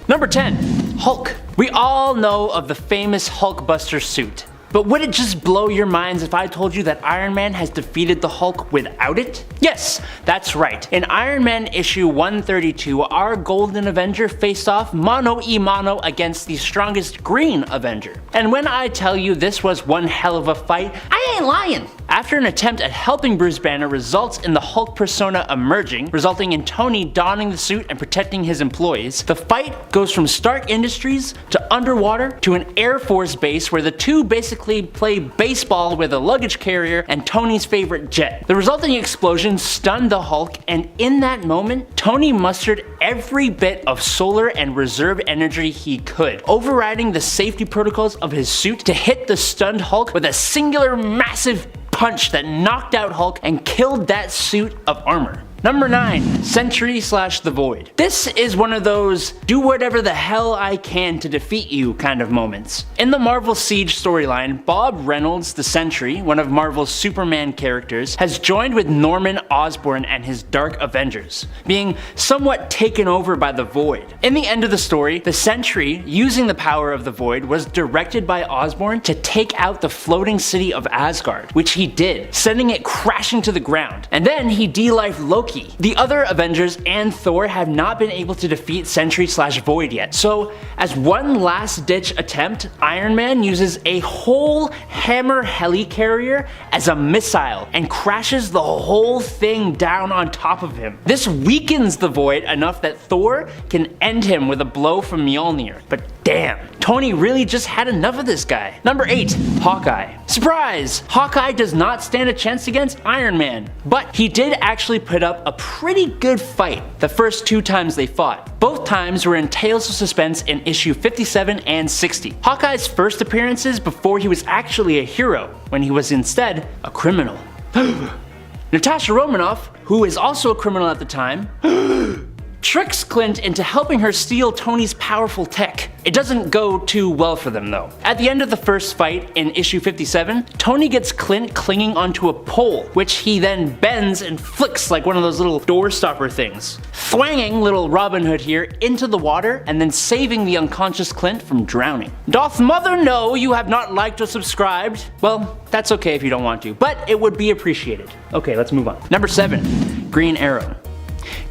Number 10. Hulk. We all know of the famous Hulkbuster suit. But would it just blow your minds if I told you that Iron Man has defeated the Hulk without it? Yes, that's right. In Iron Man issue 132, our Golden Avenger faced off mano a mano against the strongest Green Avenger. And when I tell you this was one hell of a fight, I ain't lying. After an attempt at helping Bruce Banner results in the Hulk persona emerging, resulting in Tony donning the suit and protecting his employees, the fight goes from Stark Industries to underwater to an Air Force base where the two basically play baseball with a luggage carrier and Tony's favorite jet. The resulting explosion stunned the Hulk, and in that moment, Tony mustered every bit of solar and reserve energy he could, overriding the safety protocols of his suit to hit the stunned Hulk with a singular massive punch that knocked out Hulk and killed that suit of armor. Number 9. Sentry / The Void. This is one of those do whatever the hell I can to defeat you kind of moments. In the Marvel Siege storyline, Bob Reynolds, the Sentry, one of Marvel's Superman characters, has joined with Norman Osborn and his Dark Avengers, being somewhat taken over by the Void. In the end of the story, the Sentry, using the power of the Void, was directed by Osborn to take out the floating city of Asgard, which he did, sending it crashing to the ground. And then he de-lifed Loki. The other Avengers and Thor have not been able to defeat Sentry / Void yet, so as one last ditch attempt, Iron Man uses a whole Hammer helicarrier as a missile and crashes the whole thing down on top of him. This weakens the Void enough that Thor can end him with a blow from Mjolnir, but damn, Tony really just had enough of this guy. Number 8. Hawkeye. Surprise! Hawkeye does not stand a chance against Iron Man, but he did actually put up a pretty good fight the first 2 times they fought. Both times were in Tales of Suspense in issue 57 and 60. Hawkeye's first appearances before he was actually a hero, when he was instead a criminal. Natasha Romanoff, who is also a criminal at the time, tricks Clint into helping her steal Tony's powerful tech. It doesn't go too well for them though. At the end of the first fight in issue 57, Tony gets Clint clinging onto a pole, which he then bends and flicks like one of those little door stopper things, thwanging little Robin Hood here into the water and then saving the unconscious Clint from drowning. Doth mother know you have not liked or subscribed? Well, that's okay if you don't want to, but it would be appreciated. Okay, let's move on. Number 7. Green Arrow.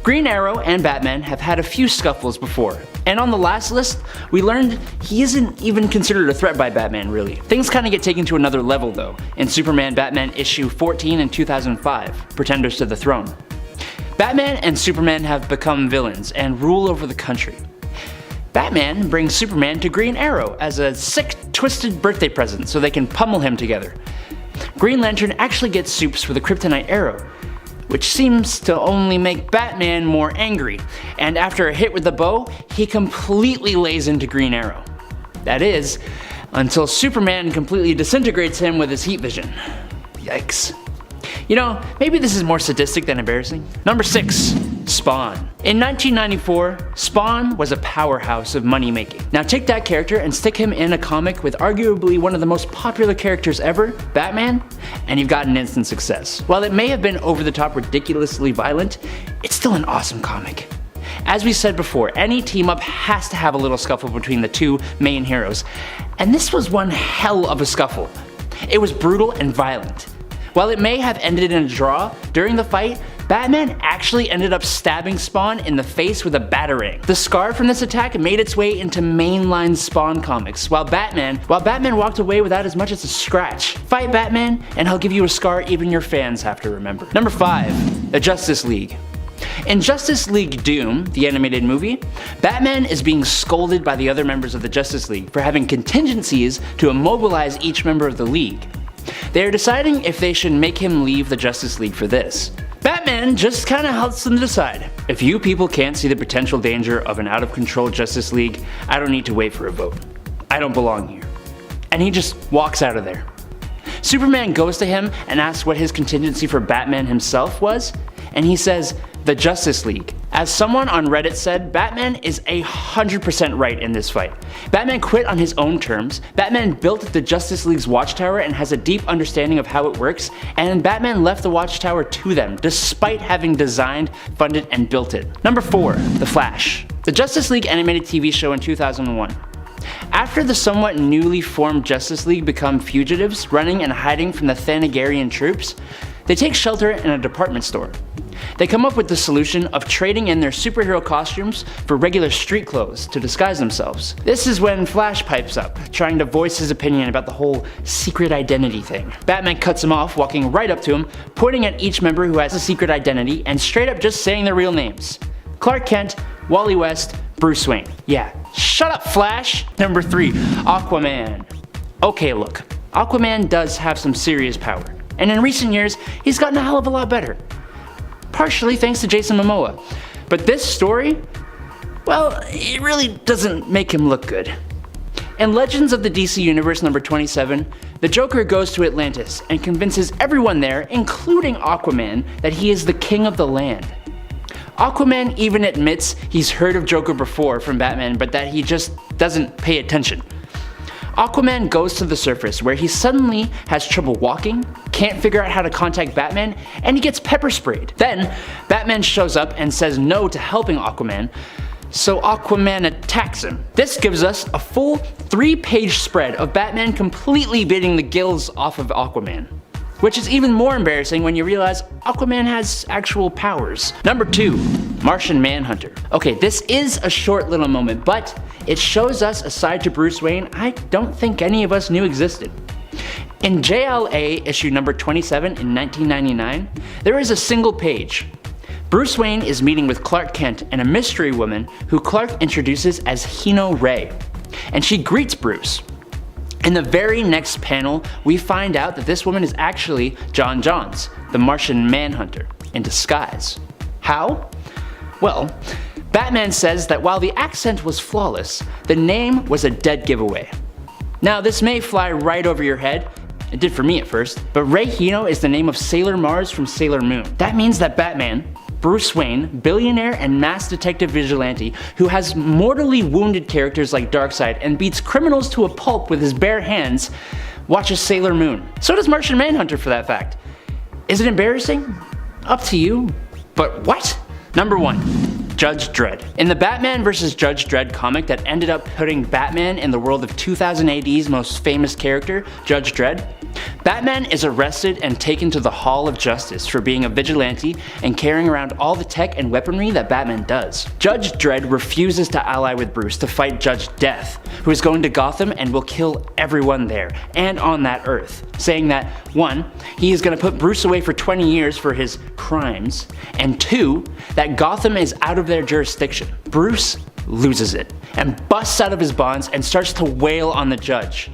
Green Arrow and Batman have had a few scuffles before, and on the last list, we learned he isn't even considered a threat by Batman really. Things kinda get taken to another level though, in Superman Batman issue 14 in 2005, Pretenders to the Throne. Batman and Superman have become villains and rule over the country. Batman brings Superman to Green Arrow as a sick, twisted birthday present so they can pummel him together. Green Lantern actually gets Supes with a kryptonite arrow, which seems to only make Batman more angry, and after a hit with the bow, he completely lays into Green Arrow. That is, until Superman completely disintegrates him with his heat vision. Yikes. You know, maybe this is more sadistic than embarrassing. Number 6. Spawn. In 1994, Spawn was a powerhouse of money making. Now take that character and stick him in a comic with arguably one of the most popular characters ever, Batman, and you've got an instant success. While it may have been over the top ridiculously violent, it's still an awesome comic. As we said before, any team up has to have a little scuffle between the two main heroes, and this was one hell of a scuffle. It was brutal and violent. While it may have ended in a draw, during the fight, Batman actually ended up stabbing Spawn in the face with a batarang. The scar from this attack made its way into mainline Spawn comics, while Batman walked away without as much as a scratch. Fight Batman, and he'll give you a scar even your fans have to remember. Number 5. The Justice League. In Justice League Doom, the animated movie, Batman is being scolded by the other members of the Justice League for having contingencies to immobilize each member of the League. They are deciding if they should make him leave the Justice League for this. Batman just kinda helps them decide. If you people can't see the potential danger of an out-of-control Justice League, I don't need to wait for a vote. I don't belong here. And he just walks out of there. Superman goes to him and asks what his contingency for Batman himself was, and he says, "The Justice League." As someone on Reddit said, Batman is 100% right in this fight. Batman quit on his own terms, Batman built the Justice League's watchtower and has a deep understanding of how it works, and Batman left the watchtower to them, despite having designed, funded, and built it. Number 4. The Flash. The Justice League animated TV show in 2001. After the somewhat newly formed Justice League become fugitives, running and hiding from the Thanagarian troops, they take shelter in a department store. They come up with the solution of trading in their superhero costumes for regular street clothes to disguise themselves. This is when Flash pipes up, trying to voice his opinion about the whole secret identity thing. Batman cuts him off, walking right up to him, pointing at each member who has a secret identity, and straight up just saying their real names. Clark Kent, Wally West, Bruce Wayne. Yeah, shut up, Flash! Number 3. Aquaman. Okay, look, Aquaman does have some serious power, and in recent years, he's gotten a hell of a lot better. Partially thanks to Jason Momoa. But this story, well, it really doesn't make him look good. In Legends of the DC Universe number 27, the Joker goes to Atlantis and convinces everyone there, including Aquaman, that he is the king of the land. Aquaman even admits he's heard of Joker before from Batman, but that he just doesn't pay attention. Aquaman goes to the surface where he suddenly has trouble walking, can't figure out how to contact Batman, and he gets pepper sprayed. Then, Batman shows up and says no to helping Aquaman, so Aquaman attacks him. This gives us a full 3-page spread of Batman completely beating the gills off of Aquaman. Which is even more embarrassing when you realize Aquaman has actual powers. Number 2. Martian Manhunter. Okay, this is a short little moment, but it shows us a side to Bruce Wayne I don't think any of us knew existed. In JLA issue number 27 in 1999, there is a single page. Bruce Wayne is meeting with Clark Kent and a mystery woman who Clark introduces as Hino Ray, and she greets Bruce. In the very next panel, we find out that this woman is actually John Johns, the Martian Manhunter, in disguise. How? Well, Batman says that while the accent was flawless, the name was a dead giveaway. Now, this may fly right over your head, it did for me at first, but Ray Hino is the name of Sailor Mars from Sailor Moon. That means that Batman, Bruce Wayne, billionaire and mass detective vigilante who has mortally wounded characters like Darkseid and beats criminals to a pulp with his bare hands, watches Sailor Moon. So does Martian Manhunter for that fact. Is it embarrassing? Up to you, but what? Number 1. Judge Dredd. In the Batman vs. Judge Dredd comic that ended up putting Batman in the world of 2000 AD's most famous character, Judge Dredd, Batman is arrested and taken to the Hall of Justice for being a vigilante and carrying around all the tech and weaponry that Batman does. Judge Dredd refuses to ally with Bruce to fight Judge Death, who is going to Gotham and will kill everyone there and on that Earth, saying that 1. He is going to put Bruce away for 20 years for his crimes, and 2. That Gotham is out of their jurisdiction. Bruce loses it and busts out of his bonds and starts to wail on the judge.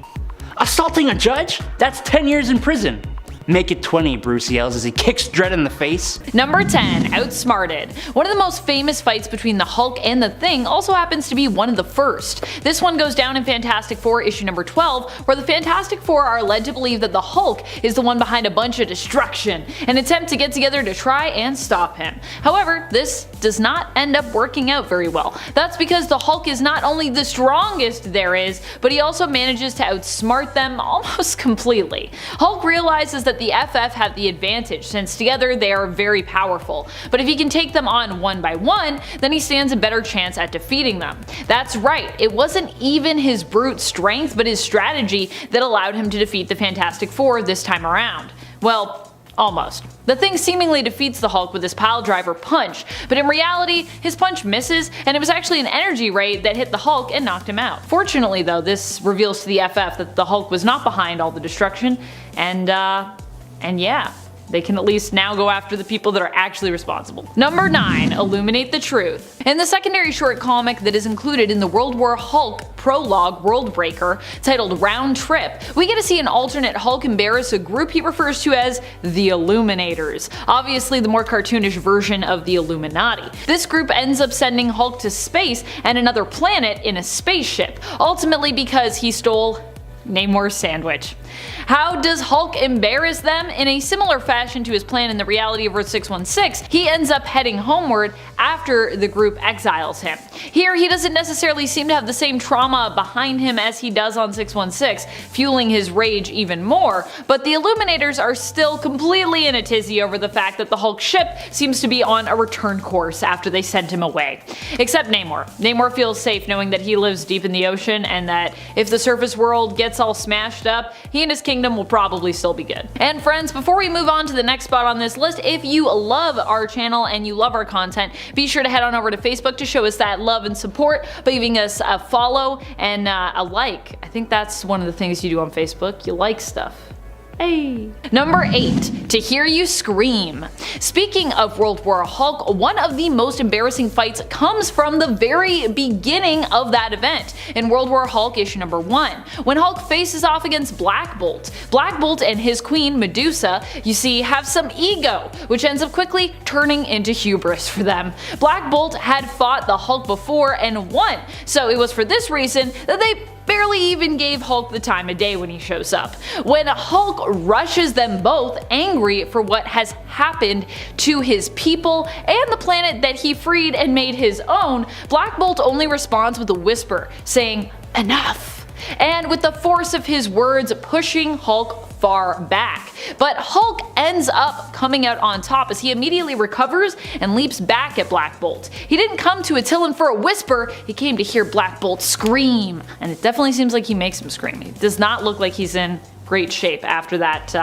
Assaulting a judge? That's 10 years in prison. Make it 20, Bruce yells as he kicks Dredd in the face. Number 10. Outsmarted. One of the most famous fights between the Hulk and the Thing also happens to be one of the first. This one goes down in Fantastic Four issue number 12, where the Fantastic Four are led to believe that the Hulk is the one behind a bunch of destruction, an attempt to get together to try and stop him. However, this does not end up working out very well. That's because the Hulk is not only the strongest there is, but he also manages to outsmart them almost completely. Hulk realizes that the FF have the advantage since together they are very powerful, but if he can take them on one by one, then he stands a better chance at defeating them. That's right, it wasn't even his brute strength but his strategy that allowed him to defeat the Fantastic Four this time around. Well, almost. The Thing seemingly defeats the Hulk with his piledriver punch, but in reality, his punch misses, and it was actually an energy ray that hit the Hulk and knocked him out. Fortunately though, this reveals to the FF that the Hulk was not behind all the destruction, and yeah, they can at least now go after the people that are actually responsible. Number 9. Illuminate the Truth. In the secondary short comic that is included in the World War Hulk prologue Worldbreaker, titled Round Trip, we get to see an alternate Hulk embarrass a group he refers to as the Illuminators, obviously the more cartoonish version of the Illuminati. This group ends up sending Hulk to space and another planet in a spaceship, ultimately because he stole Namor's sandwich. How does Hulk embarrass them? In a similar fashion to his plan in the reality of Earth 616, he ends up heading homeward after the group exiles him. Here, he doesn't necessarily seem to have the same trauma behind him as he does on 616, fueling his rage even more, but the Illuminators are still completely in a tizzy over the fact that the Hulk ship seems to be on a return course after they sent him away. Except Namor. Namor feels safe knowing that he lives deep in the ocean and that if the surface world gets all smashed up, he and his kingdom will probably still be good. And friends, before we move on to the next spot on this list, if you love our channel and you love our content, be sure to head on over to Facebook to show us that love and support by giving us a follow and a like. I think that's one of the things you do on Facebook. You like stuff. Hey. Number 8. To hear you scream. Speaking of World War Hulk, one of the most embarrassing fights comes from the very beginning of that event, in World War Hulk issue number 1, when Hulk faces off against Black Bolt. Black Bolt and his queen Medusa, you see, have some ego, which ends up quickly turning into hubris for them. Black Bolt had fought the Hulk before and won, so it was for this reason that they barely even gave Hulk the time of day when he shows up. When Hulk rushes them both, angry for what has happened to his people and the planet that he freed and made his own, Black Bolt only responds with a whisper, saying, "Enough," and with the force of his words pushing Hulk far back. But Hulk ends up coming out on top as he immediately recovers and leaps back at Black Bolt. He didn't come to Attilan for a whisper, he came to hear Black Bolt scream, and it definitely seems like he makes him scream. He does not look like he's in great shape after that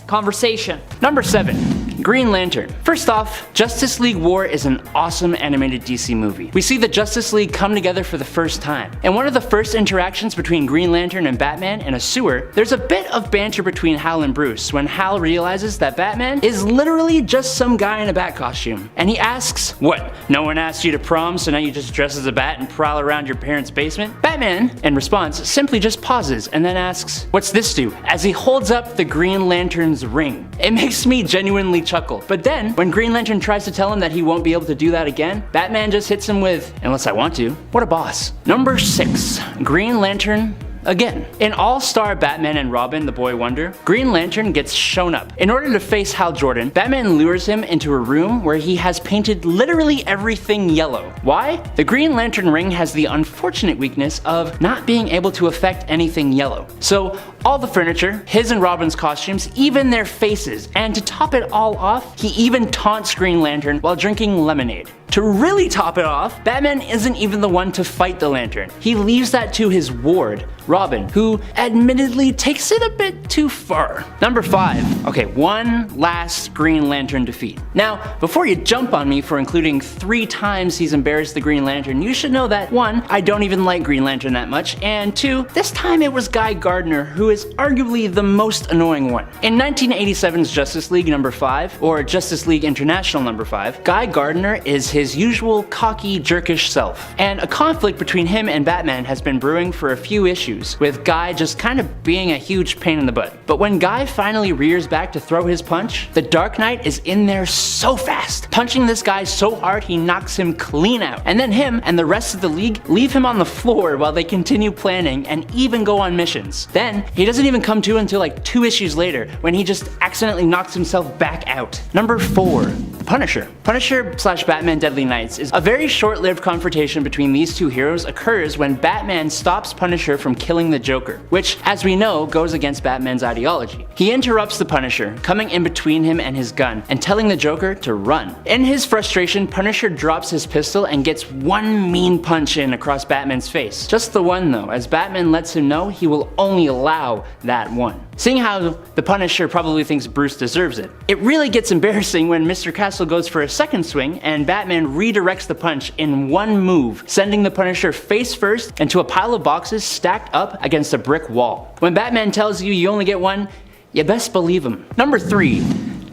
conversation. Number 7. Green Lantern. First off, Justice League War is an awesome animated DC movie. We see the Justice League come together for the first time. In one of the first interactions between Green Lantern and Batman in a sewer, there's a bit of banter between Hal and Bruce when Hal realizes that Batman is literally just some guy in a bat costume. And he asks, "What, no one asked you to prom, so now you just dress as a bat and prowl around your parents' basement?" Batman, in response, simply just pauses and then asks, "What's this do?" as he holds up the Green Lantern's ring. It makes me genuinely chuckle. But then, when Green Lantern tries to tell him that he won't be able to do that again, Batman just hits him with, "Unless I want to." What a boss. Number 6. Green Lantern again. In All-Star Batman and Robin, the Boy Wonder, Green Lantern gets shown up. In order to face Hal Jordan, Batman lures him into a room where he has painted literally everything yellow. Why? The Green Lantern ring has the unfortunate weakness of not being able to affect anything yellow. So all the furniture, his and Robin's costumes, even their faces, and to top it all off, he even taunts Green Lantern while drinking lemonade. To really top it off, Batman isn't even the one to fight the Lantern. He leaves that to his ward, Robin, who admittedly takes it a bit too far. Number 5. Okay, one last Green Lantern defeat. Now, before you jump on me for including 3 times he's embarrassed the Green Lantern, you should know that 1, I don't even like Green Lantern that much, and 2, this time it was Guy Gardner, who is arguably the most annoying one. In 1987's Justice League number 5, or Justice League International number 5, Guy Gardner is his usual cocky, jerkish self. And a conflict between him and Batman has been brewing for a few issues, with Guy just kind of being a huge pain in the butt. But when Guy finally rears back to throw his punch, the Dark Knight is in there so fast, punching this guy so hard he knocks him clean out. And then him and the rest of the league leave him on the floor while they continue planning and even go on missions. Then, he doesn't even come to until like 2 issues later, when he just accidentally knocks himself back out. Number 4. Punisher. Punisher/Batman Deadly Nights is a very short-lived confrontation between these two heroes occurs when Batman stops Punisher from killing the Joker, which, as we know, goes against Batman's ideology. He interrupts the Punisher, coming in between him and his gun, and telling the Joker to run. In his frustration, Punisher drops his pistol and gets one mean punch in across Batman's face. Just the one though, as Batman lets him know he will only allow that one. Seeing how the Punisher probably thinks Bruce deserves it, it really gets embarrassing when Mr. Castle goes for a second swing and Batman redirects the punch in one move, sending the Punisher face first into a pile of boxes stacked up against a brick wall. When Batman tells you you only get one, you best believe him. Number 3.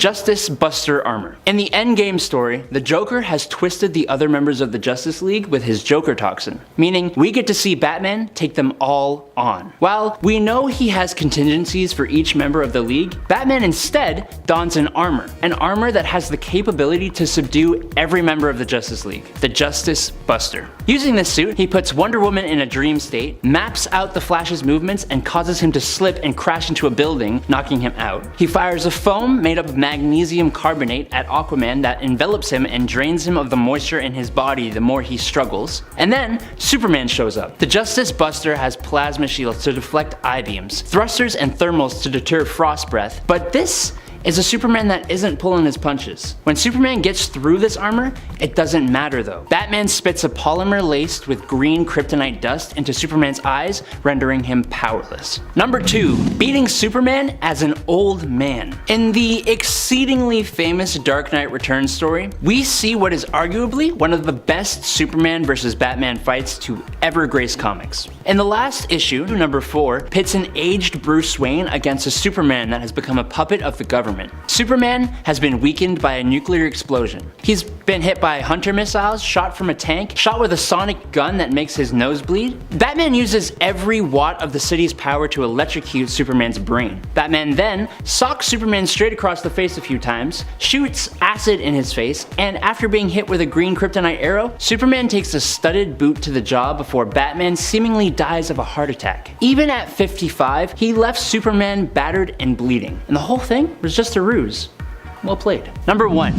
Justice Buster armor. In the endgame story, the Joker has twisted the other members of the Justice League with his Joker toxin, meaning we get to see Batman take them all on. While we know he has contingencies for each member of the League, Batman instead dons an armor that has the capability to subdue every member of the Justice League, the Justice Buster. Using this suit, he puts Wonder Woman in a dream state, maps out the Flash's movements, and causes him to slip and crash into a building, knocking him out. He fires a foam made up of magnesium carbonate at Aquaman that envelops him and drains him of the moisture in his body the more he struggles. And then, Superman shows up. The Justice Buster has plasma shields to deflect eye beams, thrusters and thermals to deter frost breath, but this is a Superman that isn't pulling his punches. When Superman gets through this armor, it doesn't matter though. Batman spits a polymer laced with green kryptonite dust into Superman's eyes, rendering him powerless. Number 2. Beating Superman as an old man. In the exceedingly famous Dark Knight Returns story, we see what is arguably one of the best Superman vs. Batman fights to ever grace comics. In the last issue, number 4, pits an aged Bruce Wayne against a Superman that has become a puppet of the government. Superman has been weakened by a nuclear explosion. He's been hit by hunter missiles, shot from a tank, shot with a sonic gun that makes his nose bleed. Batman uses every watt of the city's power to electrocute Superman's brain. Batman then socks Superman straight across the face a few times, shoots acid in his face, and after being hit with a green kryptonite arrow, Superman takes a studded boot to the jaw before Batman seemingly dies of a heart attack. Even at 55, he left Superman battered and bleeding, and the whole thing was just a ruse. Well played. Number 1.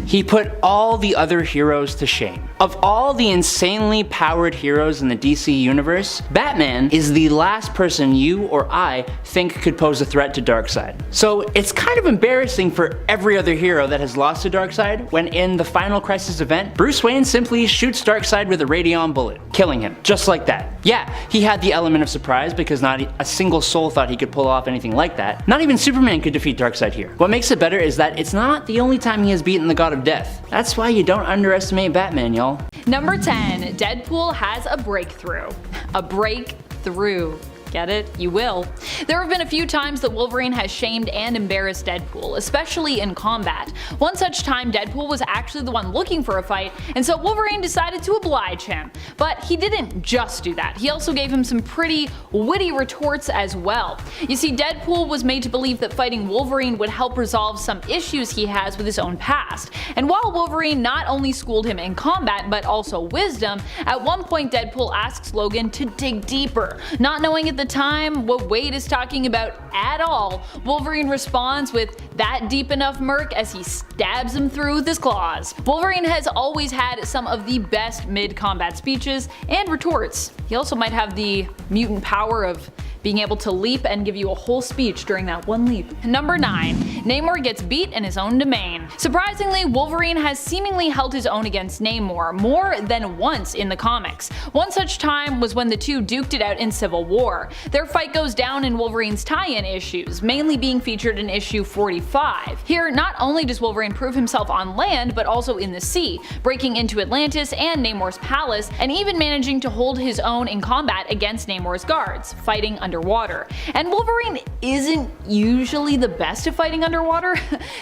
He put all the other heroes to shame. Of all the insanely powered heroes in the DC universe, Batman is the last person you or I think could pose a threat to Darkseid. So it's kind of embarrassing for every other hero that has lost to Darkseid when in the final Crisis event, Bruce Wayne simply shoots Darkseid with a radion bullet, killing him, just like that. Yeah, he had the element of surprise because not a single soul thought he could pull off anything like that. Not even Superman could defeat Darkseid here. What makes it better is that it's not the only time he has beaten the God of Death. That's why you don't underestimate Batman, y'all. Number 10. Deadpool has a breakthrough. A breakthrough. Get it? You will. There have been a few times that Wolverine has shamed and embarrassed Deadpool, especially in combat. One such time, Deadpool was actually the one looking for a fight, and so Wolverine decided to oblige him. But he didn't just do that, he also gave him some pretty witty retorts as well. You see, Deadpool was made to believe that fighting Wolverine would help resolve some issues he has with his own past. And while Wolverine not only schooled him in combat, but also wisdom, at one point Deadpool asks Logan to dig deeper. Not knowing at the time what Wade is talking about at all, Wolverine responds with that deep enough murk as he stabs him through with his claws. Wolverine has always had some of the best mid-combat speeches and retorts. He also might have the mutant power of being able to leap and give you a whole speech during that one leap. Number 9. Namor gets beat in his own domain. Surprisingly, Wolverine has seemingly held his own against Namor more than once in the comics. One such time was when the two duked it out in Civil War. Their fight goes down in Wolverine's tie-in issues, mainly being featured in issue 45. Here, not only does Wolverine prove himself on land, but also in the sea, breaking into Atlantis and Namor's palace, and even managing to hold his own in combat against Namor's guards, fighting underwater. And Wolverine isn't usually the best at fighting underwater.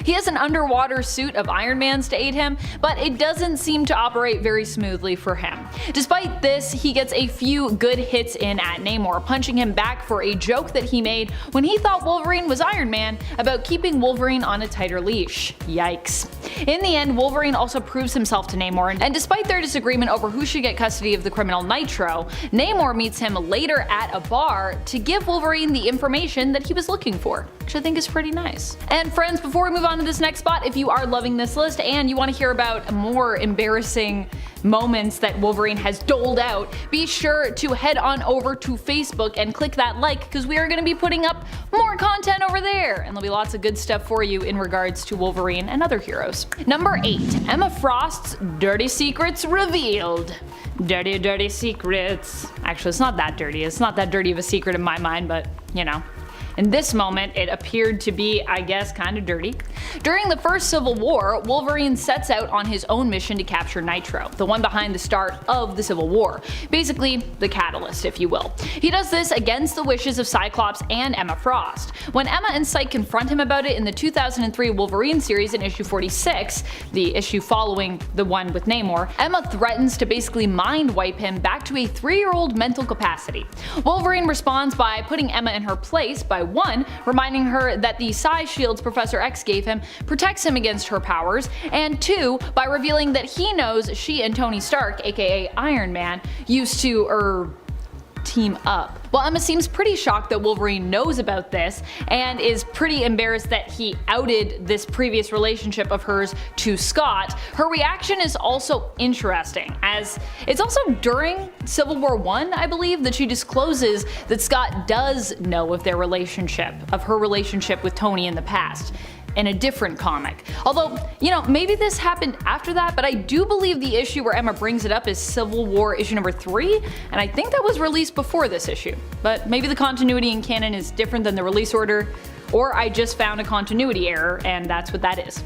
He has an underwater suit of Iron Man's to aid him, but it doesn't seem to operate very smoothly for him. Despite this, he gets a few good hits in at Namor, punching him back for a joke that he made when he thought Wolverine was Iron Man about keeping Wolverine on a tighter leash. Yikes. In the end, Wolverine also proves himself to Namor, and despite their disagreement over who should get custody of the criminal Nitro, Namor meets him later at a bar to give Wolverine the information that he was looking for, which I think is pretty nice. And friends, before we move on to this next spot, if you are loving this list and you want to hear about more embarrassing moments that Wolverine has doled out, be sure to head on over to Facebook and click that like, because we are going to be putting up more content over there, and there'll be lots of good stuff for you in regards to Wolverine and other heroes. Number 8. Emma Frost's dirty secrets revealed. Dirty, dirty secrets. Actually, it's not that dirty. It's not that dirty of a secret in my mind, but you know. In this moment, it appeared to be, I guess, kind of dirty. During the first Civil War, Wolverine sets out on his own mission to capture Nitro, the one behind the start of the Civil War. Basically, the catalyst, if you will. He does this against the wishes of Cyclops and Emma Frost. When Emma and Cyclops confront him about it in the 2003 Wolverine series in issue 46, the issue following the one with Namor, Emma threatens to basically mind wipe him back to a 3-year-old mental capacity. Wolverine responds by putting Emma in her place by 1, reminding her that the psi shields Professor X gave him protects him against her powers, and 2, by revealing that he knows she and Tony Stark, aka Iron Man, used to, team up. Well, Emma seems pretty shocked that Wolverine knows about this and is pretty embarrassed that he outed this previous relationship of hers to Scott. Her reaction is also interesting, as it's also during Civil War I, I believe, that she discloses that Scott does know of their relationship, of her relationship with Tony in the past, in a different comic. Although, maybe this happened after that, but I do believe the issue where Emma brings it up is Civil War issue number 3, and I think that was released before this issue. But maybe the continuity in canon is different than the release order, or I just found a continuity error, and that's what that is.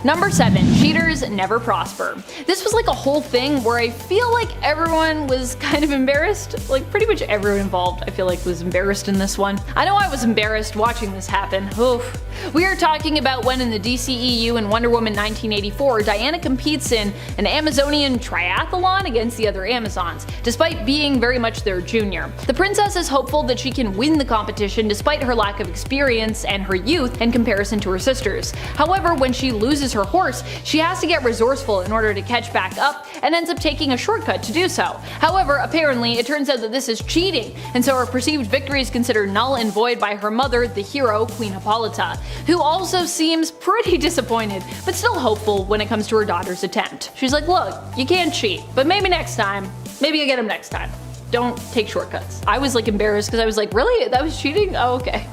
Number 7, cheaters never prosper. This was like a whole thing where I feel like everyone was kind of embarrassed. Like pretty much everyone involved, I feel like, was embarrassed in this one. I know I was embarrassed watching this happen. Oof. We are talking about when in the DCEU in Wonder Woman 1984, Diana competes in an Amazonian triathlon against the other Amazons, despite being very much their junior. The princess is hopeful that she can win the competition despite her lack of experience and her youth in comparison to her sisters. However, when she loses her horse, she has to get resourceful in order to catch back up and ends up taking a shortcut to do so. However, apparently it turns out that this is cheating, and so her perceived victory is considered null and void by her mother, the hero, Queen Hippolyta, who also seems pretty disappointed, but still hopeful when it comes to her daughter's attempt. She's like, look, you can't cheat, but maybe next time, maybe you get him next time. Don't take shortcuts. I was like embarrassed because I was like, really? That was cheating? Oh, okay.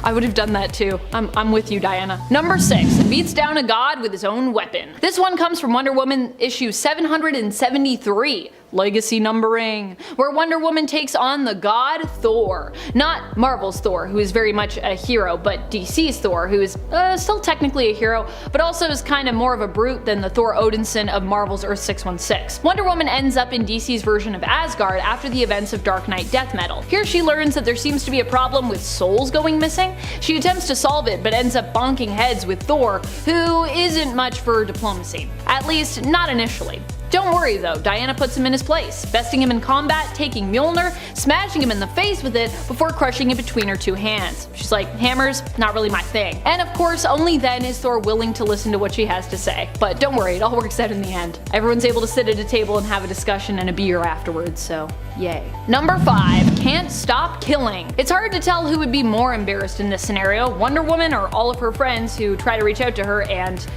I would have done that too. I'm with you, Diana. Number 6, beats down a god with his own weapon. This one comes from Wonder Woman issue 773. Legacy numbering, where Wonder Woman takes on the god Thor. Not Marvel's Thor, who is very much a hero, but DC's Thor, who is still technically a hero, but also is kind of more of a brute than the Thor Odinson of Marvel's Earth 616. Wonder Woman ends up in DC's version of Asgard after the events of Dark Knight Death Metal. Here she learns that there seems to be a problem with souls going missing. She attempts to solve it, but ends up bonking heads with Thor, who isn't much for diplomacy. At least, not initially. Don't worry though, Diana puts him in his place, besting him in combat, taking Mjolnir, smashing him in the face with it before crushing it between her 2 hands. She's like, hammers, not really my thing. And of course, only then is Thor willing to listen to what she has to say. But don't worry, it all works out in the end. Everyone's able to sit at a table and have a discussion and a beer afterwards, so yay. Number 5, can't stop killing. It's hard to tell who would be more embarrassed in this scenario, Wonder Woman or all of her friends who try to reach out to her and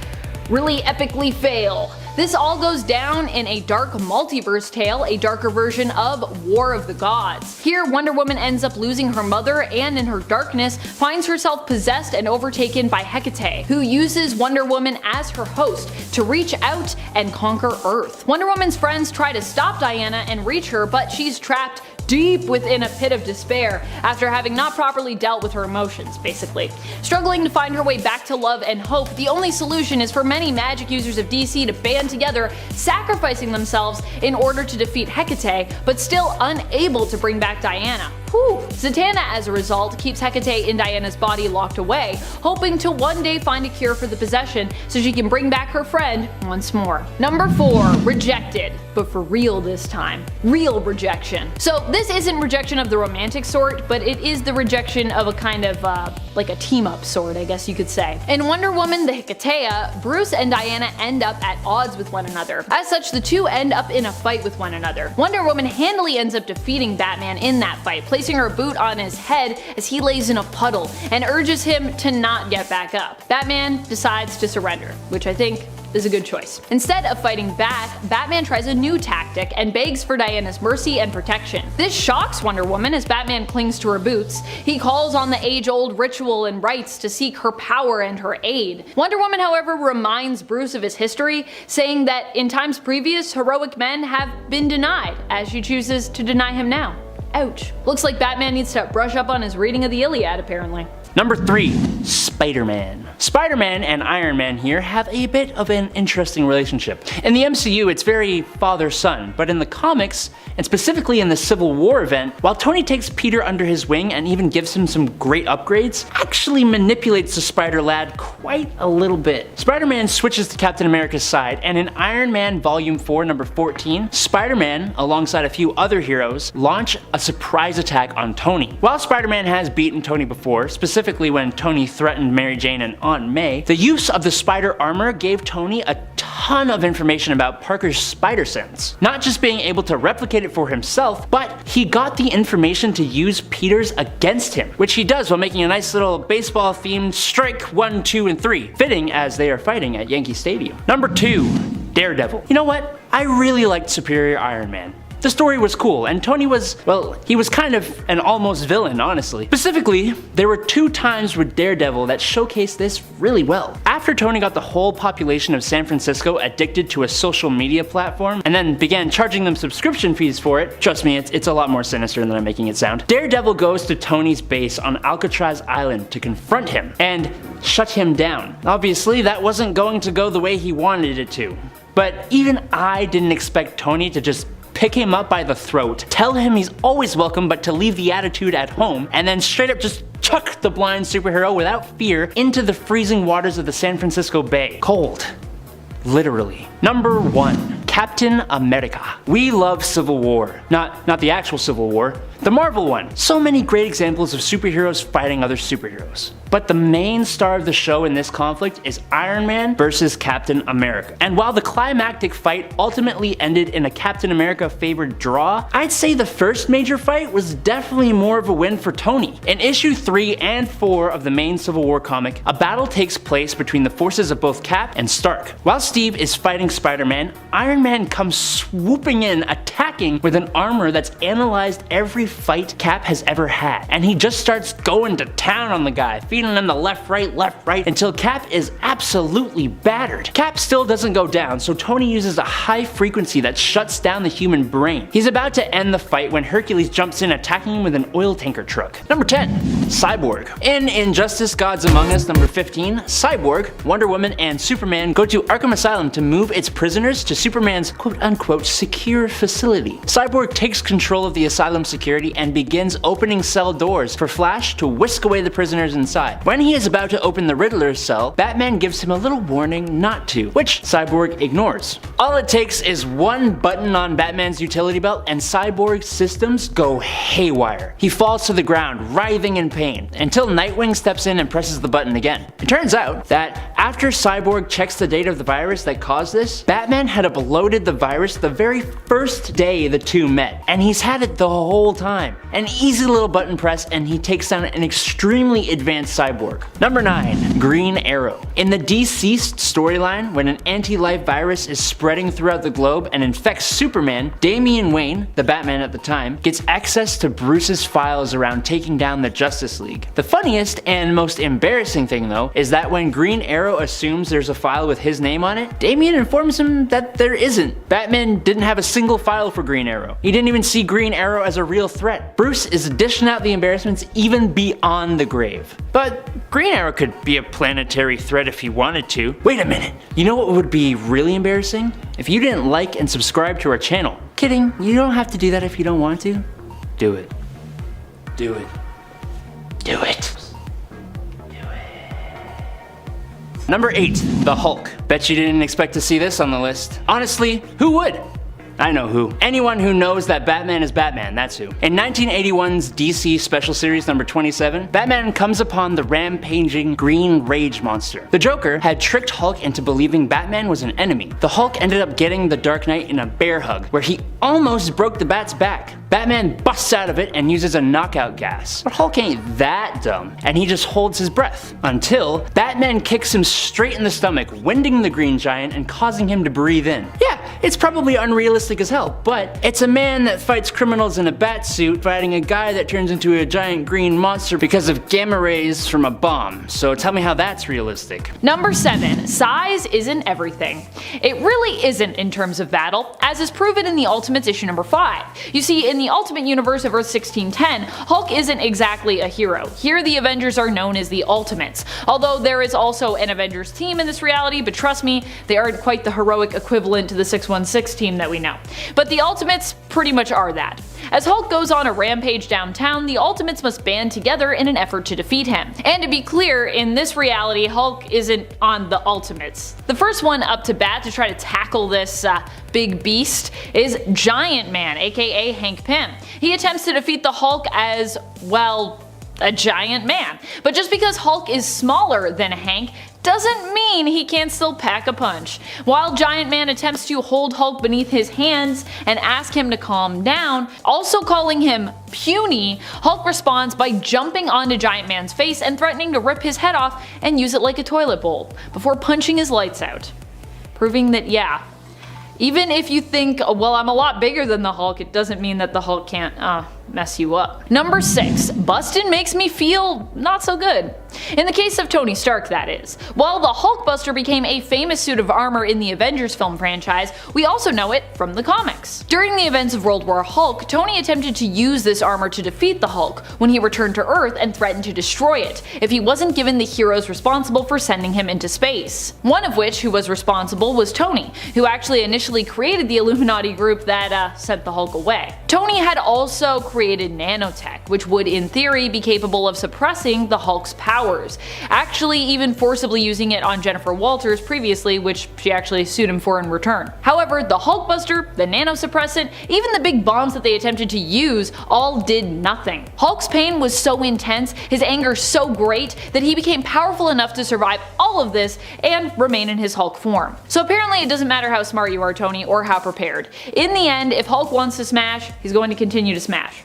really epically fail. This all goes down in a dark multiverse tale, a darker version of War of the Gods. Here, Wonder Woman ends up losing her mother and in her darkness finds herself possessed and overtaken by Hecate, who uses Wonder Woman as her host to reach out and conquer Earth. Wonder Woman's friends try to stop Diana and reach her, but she's trapped deep within a pit of despair after having not properly dealt with her emotions, basically. Struggling to find her way back to love and hope, the only solution is for many magic users of DC to band together, sacrificing themselves in order to defeat Hecate, but still unable to bring back Diana. Whew. Zatanna, as a result, keeps Hecate in Diana's body locked away, hoping to one day find a cure for the possession so she can bring back her friend once more. Number 4, rejected, but for real this time. Real rejection. So this isn't rejection of the romantic sort, but it is the rejection of a kind of like a team-up sort, I guess you could say. In Wonder Woman the Hecate, Bruce and Diana end up at odds with one another. As such, the two end up in a fight with one another. Wonder Woman handily ends up defeating Batman in that fight, placing her boot on his head as he lays in a puddle and urges him to not get back up. Batman decides to surrender, which I think is a good choice. Instead of fighting back, Batman tries a new tactic and begs for Diana's mercy and protection. This shocks Wonder Woman as Batman clings to her boots. He calls on the age-old ritual and rites to seek her power and her aid. Wonder Woman, however, reminds Bruce of his history, saying that in times previous, heroic men have been denied, as she chooses to deny him now. Ouch. Looks like Batman needs to brush up on his reading of the Iliad apparently. Number 3. Spider-Man. Spider-Man and Iron Man here have a bit of an interesting relationship. In the MCU, it's very father-son, but in the comics, and specifically in the Civil War event, while Tony takes Peter under his wing and even gives him some great upgrades, actually manipulates the Spider-Lad quite a little bit. Spider-Man switches to Captain America's side, and in Iron Man Volume 4, number 14, Spider-Man, alongside a few other heroes, launch a surprise attack on Tony. While Spider-Man has beaten Tony before, specifically when Tony threatened Mary Jane and Aunt May, the use of the spider armor gave Tony a ton of information about Parker's spider sense. Not just being able to replicate it for himself, but he got the information to use Peter's against him, which he does while making a nice little baseball themed strike 1, 2, and 3, fitting as they are fighting at Yankee Stadium. Number 2. Daredevil. You know what? I really liked Superior Iron Man. The story was cool, and Tony was, well, he was kind of an almost villain, honestly. Specifically, there were 2 times with Daredevil that showcased this really well. After Tony got the whole population of San Francisco addicted to a social media platform, and then began charging them subscription fees for it, trust me, it's a lot more sinister than I'm making it sound, Daredevil goes to Tony's base on Alcatraz Island to confront him, and shut him down. Obviously, that wasn't going to go the way he wanted it to. But even I didn't expect Tony to just pick him up by the throat, tell him he's always welcome but to leave the attitude at home, and then straight up just chuck the blind superhero without fear into the freezing waters of the San Francisco Bay. Cold. Literally. Number 1. Captain America. We love Civil War. Not the actual Civil War, the Marvel one. So many great examples of superheroes fighting other superheroes. But the main star of the show in this conflict is Iron Man versus Captain America. And while the climactic fight ultimately ended in a Captain America favored draw, I'd say the first major fight was definitely more of a win for Tony. In issue 3 and 4 of the main Civil War comic, a battle takes place between the forces of both Cap and Stark. While Steve is fighting Spider-Man, Iron Man comes swooping in, attacking with an armor that's analyzed every fight Cap has ever had. And he just starts going to town on the guy, feeding him the left, right, until Cap is absolutely battered. Cap still doesn't go down, so Tony uses a high frequency that shuts down the human brain. He's about to end the fight when Hercules jumps in, attacking him with an oil tanker truck. Number 10. Cyborg. In Injustice Gods Among Us number 15, Cyborg, Wonder Woman, and Superman go to Arkham Asylum to move its prisoners to Superman's quote-unquote secure facility. Cyborg takes control of the asylum security and begins opening cell doors for Flash to whisk away the prisoners inside. When he is about to open the Riddler's cell, Batman gives him a little warning not to, which Cyborg ignores. All it takes is one button on Batman's utility belt and Cyborg's systems go haywire. He falls to the ground, writhing in pain, until Nightwing steps in and presses the button again. It turns out that after Cyborg checks the date of the virus that caused this, Batman had uploaded the virus the very first day the two met, and he's had it the whole time. An easy little button press and he takes down an extremely advanced Cyborg. Number 9. Green Arrow. In the Deceased storyline, when an anti-life virus is spreading throughout the globe and infects Superman, Damian Wayne, the Batman at the time, gets access to Bruce's files around taking down the Justice League. The funniest and most embarrassing thing though, is that when Green Arrow assumes there's a file with his name on it, Damian informs him that there isn't. Batman didn't have a single file for Green Arrow. He didn't even see Green Arrow as a real threat. Bruce is dishing out the embarrassments even beyond the grave. But Green Arrow could be a planetary threat if he wanted to. Wait a minute, you know what would be really embarrassing? If you didn't like and subscribe to our channel. Kidding, you don't have to do that if you don't want to. Do it. Do it. Do it. Number 8. The Hulk. Bet you didn't expect to see this on the list. Honestly, who would? I know who. Anyone who knows that Batman is Batman, that's who. In 1981's DC Special Series number 27, Batman comes upon the rampaging Green Rage monster. The Joker had tricked Hulk into believing Batman was an enemy. The Hulk ended up getting the Dark Knight in a bear hug, where he almost broke the Bat's back. Batman busts out of it and uses a knockout gas. But Hulk ain't that dumb, and he just holds his breath. Until Batman kicks him straight in the stomach, winding the Green Giant and causing him to breathe in. Yeah, it's probably unrealistic as hell, but it's a man that fights criminals in a bat suit fighting a guy that turns into a giant green monster because of gamma rays from a bomb. So tell me how that's realistic. Number 7. Size isn't everything. It really isn't in terms of battle, as is proven in the Ultimates issue number 5. You see, in in the Ultimate Universe of Earth 1610, Hulk isn't exactly a hero. Here the Avengers are known as the Ultimates, although there is also an Avengers team in this reality, but trust me, they aren't quite the heroic equivalent to the 616 team that we know. But the Ultimates pretty much are that. As Hulk goes on a rampage downtown, the Ultimates must band together in an effort to defeat him. And to be clear, in this reality, Hulk isn't on the Ultimates. The first one up to bat to try to tackle this big beast is Giant Man, aka Hank Pym. He attempts to defeat the Hulk as, well, a giant man. But just because Hulk is smaller than Hank doesn't mean he can't still pack a punch. While Giant Man attempts to hold Hulk beneath his hands and ask him to calm down, also calling him puny, Hulk responds by jumping onto Giant Man's face and threatening to rip his head off and use it like a toilet bowl, before punching his lights out. Proving that, yeah, even if you think, well, I'm a lot bigger than the Hulk, it doesn't mean that the Hulk can't mess you up. Number 6. Bustin' makes me feel not so good. In the case of Tony Stark, that is. While the Hulkbuster became a famous suit of armor in the Avengers film franchise, we also know it from the comics. During the events of World War Hulk, Tony attempted to use this armor to defeat the Hulk when he returned to Earth and threatened to destroy it if he wasn't given the heroes responsible for sending him into space. One of which who was responsible was Tony, who actually initially created the Illuminati group that sent the Hulk away. Tony had also created nanotech, which would in theory be capable of suppressing the Hulk's powers, actually even forcibly using it on Jennifer Walters previously, which she actually sued him for in return. However, the Hulkbuster, the nanosuppressant, even the big bombs that they attempted to use all did nothing. Hulk's pain was so intense, his anger so great, that he became powerful enough to survive all of this and remain in his Hulk form. So apparently it doesn't matter how smart you are, Tony, or how prepared. In the end, if Hulk wants to smash, he's going to continue to smash.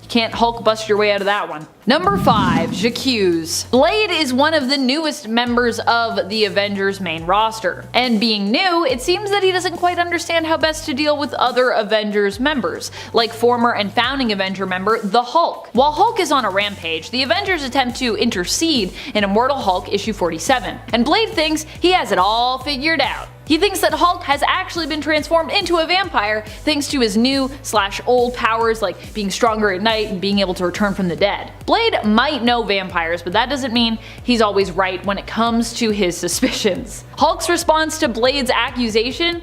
Can't Hulk bust your way out of that one. Number 5. J'accuse. Blade is one of the newest members of the Avengers main roster. And being new, it seems that he doesn't quite understand how best to deal with other Avengers members, like former and founding Avenger member, the Hulk. While Hulk is on a rampage, the Avengers attempt to intercede in Immortal Hulk issue 47. And Blade thinks he has it all figured out. He thinks that Hulk has actually been transformed into a vampire thanks to his new/old powers like being stronger at night and being able to return from the dead. Blade might know vampires, but that doesn't mean he's always right when it comes to his suspicions. Hulk's response to Blade's accusation?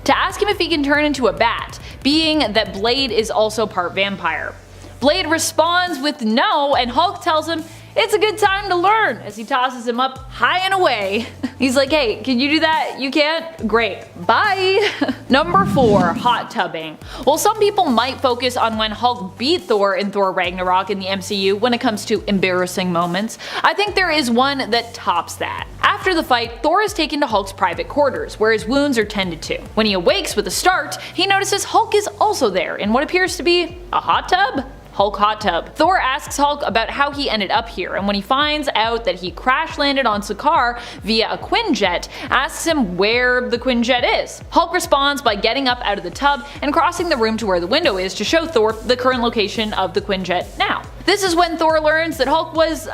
To ask him if he can turn into a bat, being that Blade is also part vampire. Blade responds with no, and Hulk tells him it's a good time to learn as he tosses him up high and away. He's like, hey, can you do that? You can't? Great. Bye. Number 4. Hot tubbing. While some people might focus on when Hulk beat Thor in Thor Ragnarok in the MCU when it comes to embarrassing moments, I think there is one that tops that. After the fight, Thor is taken to Hulk's private quarters, where his wounds are tended to. When he awakes with a start, he notices Hulk is also there in what appears to be a hot tub? Hulk hot tub. Thor asks Hulk about how he ended up here, and when he finds out that he crash landed on Sakaar via a Quinjet, asks him where the Quinjet is. Hulk responds by getting up out of the tub and crossing the room to where the window is to show Thor the current location of the Quinjet now. This is when Thor learns that Hulk was,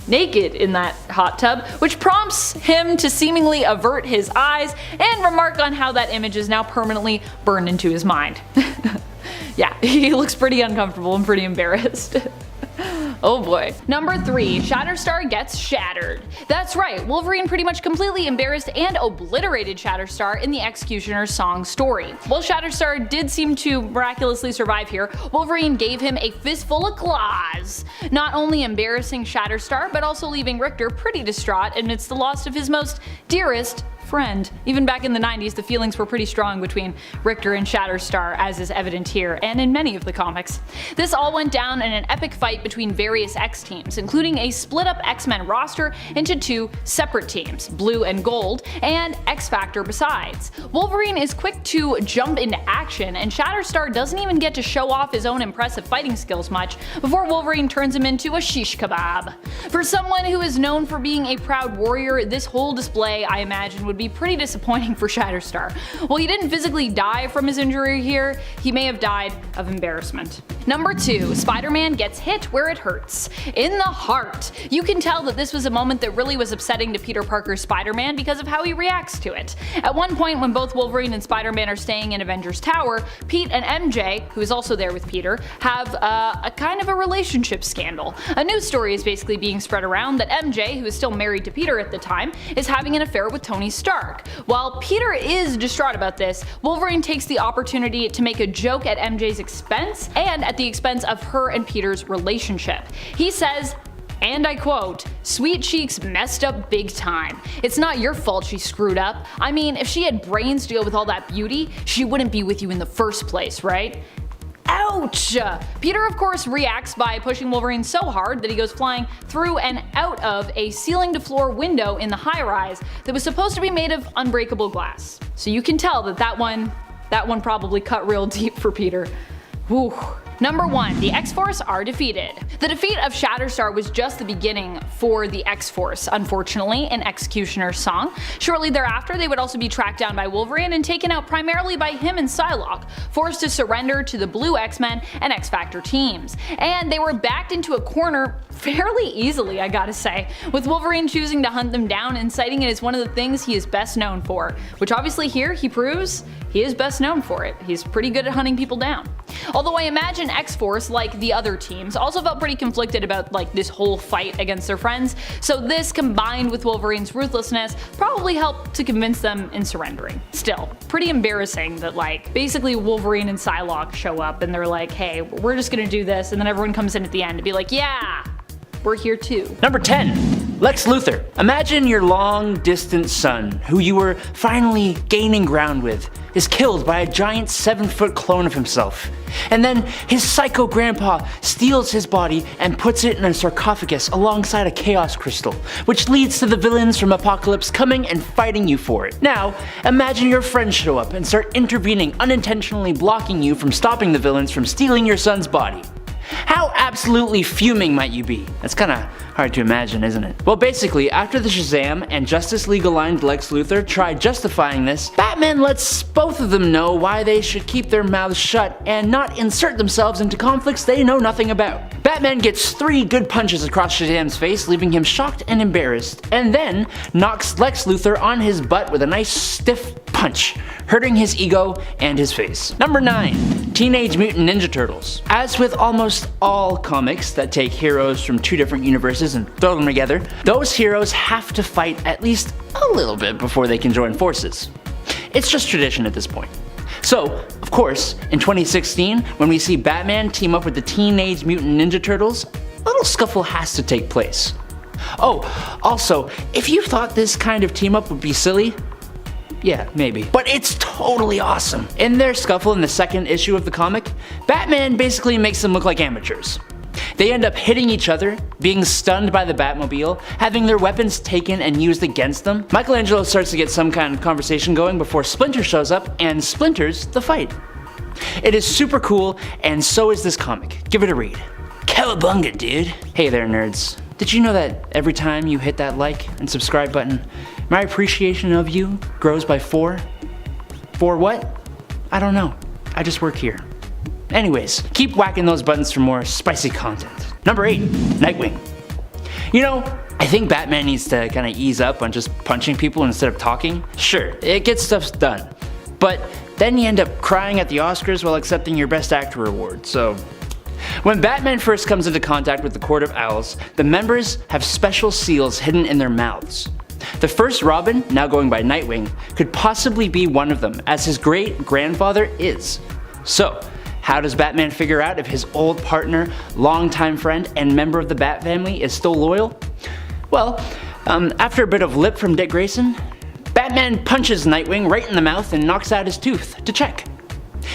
naked in that hot tub, which prompts him to seemingly avert his eyes and remark on how that image is now permanently burned into his mind. Yeah, he looks pretty uncomfortable and pretty embarrassed. Oh boy. Number 3. Shatterstar gets shattered. That's right, Wolverine pretty much completely embarrassed and obliterated Shatterstar in the Executioner's Song story. While Shatterstar did seem to miraculously survive here, Wolverine gave him a fistful of claws, not only embarrassing Shatterstar but also leaving Richter pretty distraught amidst the loss of his most dearest friend. Even back in the 90s, the feelings were pretty strong between Richter and Shatterstar, as is evident here and in many of the comics. This all went down in an epic fight between various X-teams, including a split-up X-Men roster into 2 separate teams, Blue and Gold, and X-Factor besides. Wolverine is quick to jump into action, and Shatterstar doesn't even get to show off his own impressive fighting skills much before Wolverine turns him into a shish kebab. For someone who is known for being a proud warrior, this whole display, I imagine, would be pretty disappointing for Shatterstar. While he didn't physically die from his injury here, he may have died of embarrassment. Number 2. Spider-Man gets hit where it hurts. In the heart. You can tell that this was a moment that really was upsetting to Peter Parker's Spider-Man because of how he reacts to it. At one point when both Wolverine and Spider-Man are staying in Avengers Tower, Pete and MJ, who is also there with Peter, have a kind of a relationship scandal. A news story is basically being spread around that MJ, who is still married to Peter at the time, is having an affair with Tony Stark. While Peter is distraught about this, Wolverine takes the opportunity to make a joke at MJ's expense and at the expense of her and Peter's relationship. He says, and I quote, "Sweet Cheeks messed up big time. It's not your fault she screwed up. I mean, if she had brains to go with all that beauty, she wouldn't be with you in the first place, right?" Ouch! Peter of course reacts by pushing Wolverine so hard that he goes flying through and out of a ceiling-to-floor window in the high-rise that was supposed to be made of unbreakable glass. So you can tell that one probably cut real deep for Peter. Whew. Number 1. The X-Force are defeated. The defeat of Shatterstar was just the beginning for the X-Force, unfortunately, in Executioner's song. Shortly thereafter, they would also be tracked down by Wolverine and taken out primarily by him and Psylocke, forced to surrender to the Blue X-Men and X-Factor teams. And they were backed into a corner fairly easily, I gotta say, with Wolverine choosing to hunt them down and citing it as one of the things he is best known for, which obviously here he proves he is best known for it. He's pretty good at hunting people down. Although I imagine X-Force, like the other teams, also felt pretty conflicted about this whole fight against their friends, so this combined with Wolverine's ruthlessness probably helped to convince them in surrendering. Still, pretty embarrassing that basically Wolverine and Psylocke show up and they're like, hey, we're just gonna do this, and then everyone comes in at the end to be like, yeah, we're here too. Number 10. Lex Luthor. Imagine your long-distance son, who you were finally gaining ground with, is killed by a giant 7-foot clone of himself. And then his psycho grandpa steals his body and puts it in a sarcophagus alongside a chaos crystal, which leads to the villains from Apocalypse coming and fighting you for it. Now, imagine your friends show up and start intervening, unintentionally blocking you from stopping the villains from stealing your son's body. How absolutely fuming might you be? That's kinda hard to imagine, isn't it? Well, basically, after the Shazam and Justice League aligned Lex Luthor tried justifying this, Batman lets both of them know why they should keep their mouths shut and not insert themselves into conflicts they know nothing about. Batman gets 3 good punches across Shazam's face, leaving him shocked and embarrassed, and then knocks Lex Luthor on his butt with a nice stiff punch, hurting his ego and his face. Number 9. Teenage Mutant Ninja Turtles. As with almost all comics that take heroes from 2 different universes and throw them together, those heroes have to fight at least a little bit before they can join forces. It's just tradition at this point. So, of course, in 2016, when we see Batman team up with the Teenage Mutant Ninja Turtles, a little scuffle has to take place. Oh, also, if you thought this kind of team up would be silly, yeah, maybe. But it's totally awesome. In their scuffle in the 2nd issue of the comic, Batman basically makes them look like amateurs. They end up hitting each other, being stunned by the Batmobile, having their weapons taken and used against them. Michelangelo starts to get some kind of conversation going before Splinter shows up and splinters the fight. It is super cool, and so is this comic. Give it a read. Cowabunga, dude. Hey there, nerds. Did you know that every time you hit that like and subscribe button, my appreciation of you grows by 4? 4 what? I don't know. I just work here. Anyways, keep whacking those buttons for more spicy content. Number 8, Nightwing. You know, I think Batman needs to kind of ease up on just punching people instead of talking. Sure, it gets stuff done, but then you end up crying at the Oscars while accepting your Best Actor award, so... When Batman first comes into contact with the Court of Owls, the members have special seals hidden in their mouths. The first Robin, now going by Nightwing, could possibly be one of them, as his great-grandfather is. So, how does Batman figure out if his old partner, longtime friend, and member of the Bat family is still loyal? Well, after a bit of lip from Dick Grayson, Batman punches Nightwing right in the mouth and knocks out his tooth to check.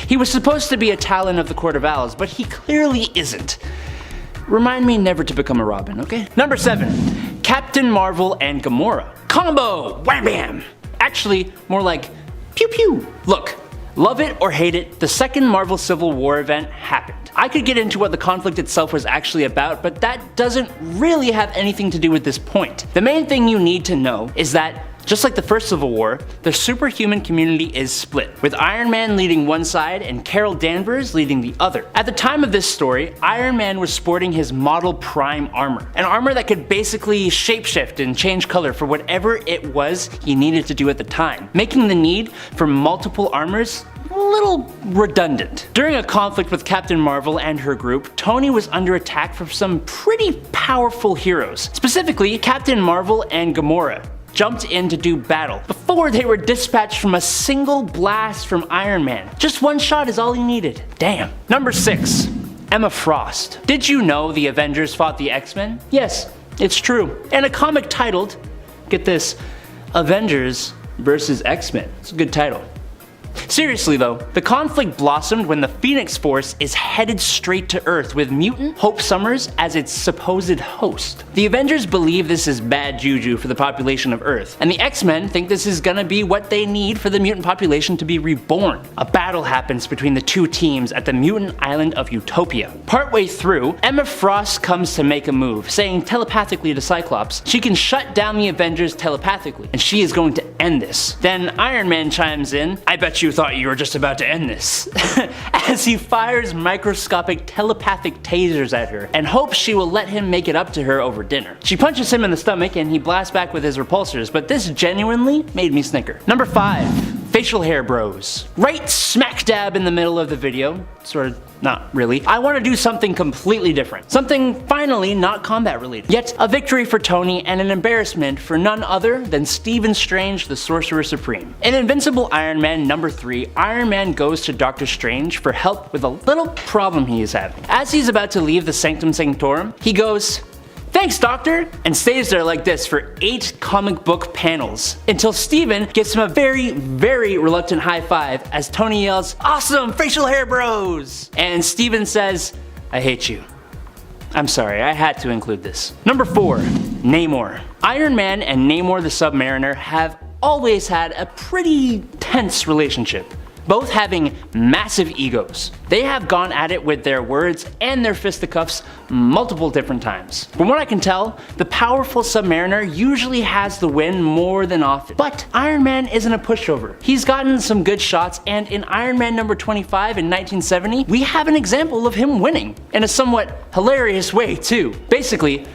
He was supposed to be a Talon of the Court of Owls, but he clearly isn't. Remind me never to become a Robin, okay? Number 7, Captain Marvel and Gamora. Combo! Wham bam! Actually, more like pew pew. Look, love it or hate it, the second Marvel Civil War event happened. I could get into what the conflict itself was actually about, but that doesn't really have anything to do with this point. The main thing you need to know is that Just like the first Civil War, the superhuman community is split, with Iron Man leading one side and Carol Danvers leading the other. At the time of this story, Iron Man was sporting his Model Prime armor, an armor that could basically shapeshift and change color for whatever it was he needed to do at the time, making the need for multiple armors a little redundant. During a conflict with Captain Marvel and her group, Tony was under attack from some pretty powerful heroes. Specifically, Captain Marvel and Gamora jumped in to do battle before they were dispatched from a single blast from Iron Man. Just one shot is all he needed. Damn. Number 6. Emma Frost. Did you know the Avengers fought the X-Men? Yes, it's true. And a comic titled, get this, Avengers vs. X-Men. It's a good title. Seriously though, the conflict blossomed when the Phoenix Force is headed straight to Earth with Mutant Hope Summers as its supposed host. The Avengers believe this is bad juju for the population of Earth, and the X-Men think this is gonna be what they need for the mutant population to be reborn. A battle happens between the two teams at the mutant island of Utopia. Partway through, Emma Frost comes to make a move, saying telepathically to Cyclops she can shut down the Avengers telepathically, and she is going to end this. Then Iron Man chimes in, I bet you thought you were just about to end this, as he fires microscopic telepathic tasers at her and hopes she will let him make it up to her over dinner. She punches him in the stomach and he blasts back with his repulsors, but this genuinely made me snicker. Number 5. Facial hair bros. Right smack dab in the middle of the video, sort of not really, I want to do something completely different. Something finally not combat related. Yet a victory for Tony and an embarrassment for none other than Stephen Strange the Sorcerer Supreme. In Invincible Iron Man number 3, Iron Man goes to Doctor Strange for help with a little problem he is having. As he's about to leave the Sanctum Sanctorum, he goes, "Thanks, Doctor," and stays there like this for 8 comic book panels, until Steven gives him a very, very reluctant high five as Tony yells, "Awesome, facial hair bros!" And Steven says, "I hate you." I'm sorry, I had to include this. Number 4. Namor. Iron Man and Namor the Submariner have always had a pretty tense relationship, both having massive egos. They have gone at it with their words and their fisticuffs multiple different times. From what I can tell, the powerful Submariner usually has the win more than often. But Iron Man isn't a pushover. He's gotten some good shots, and in Iron Man number 25 in 1970, we have an example of him winning, in a somewhat hilarious way too. Basically,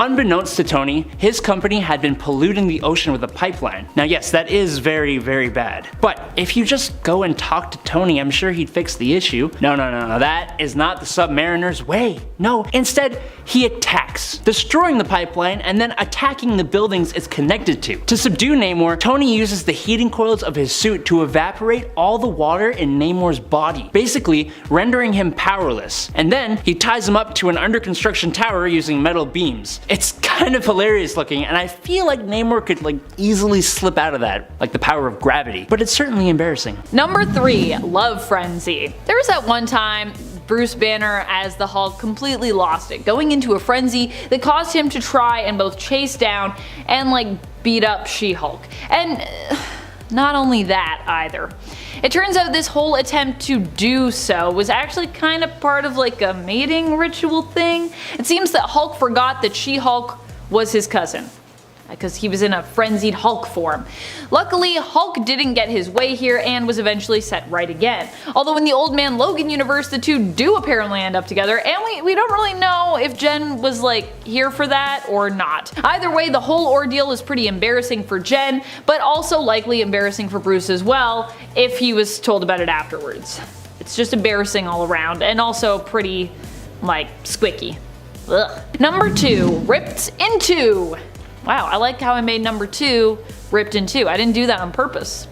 unbeknownst to Tony, his company had been polluting the ocean with a pipeline. Now yes, that is very, very bad. But if you just go and talk to Tony, I'm sure he'd fix the issue. No, that is not the Submariner's way. No, instead, he attacks, destroying the pipeline and then attacking the buildings it's connected to. To subdue Namor, Tony uses the heating coils of his suit to evaporate all the water in Namor's body, basically rendering him powerless. And then he ties him up to an under construction tower using metal beams. It's kind of hilarious looking, and I feel like Namor could easily slip out of that, like the power of gravity, but it's certainly embarrassing. Number 3. Love Frenzy. There was that one time Bruce Banner as the Hulk completely lost it, going into a frenzy that caused him to try and both chase down and beat up She-Hulk. And not only that either. It turns out this whole attempt to do so was actually kind of part of a mating ritual thing. It seems that Hulk forgot that She-Hulk was his cousin, because he was in a frenzied Hulk form. Luckily, Hulk didn't get his way here and was eventually set right again. Although in the Old Man Logan universe, the two do apparently end up together, and we don't really know if Jen was here for that or not. Either way, the whole ordeal is pretty embarrassing for Jen, but also likely embarrassing for Bruce as well, if he was told about it afterwards. It's just embarrassing all around, and also pretty, squicky. Ugh. Number 2, Ripped in Two. Wow, I like how I made number 2 ripped in two. I didn't do that on purpose,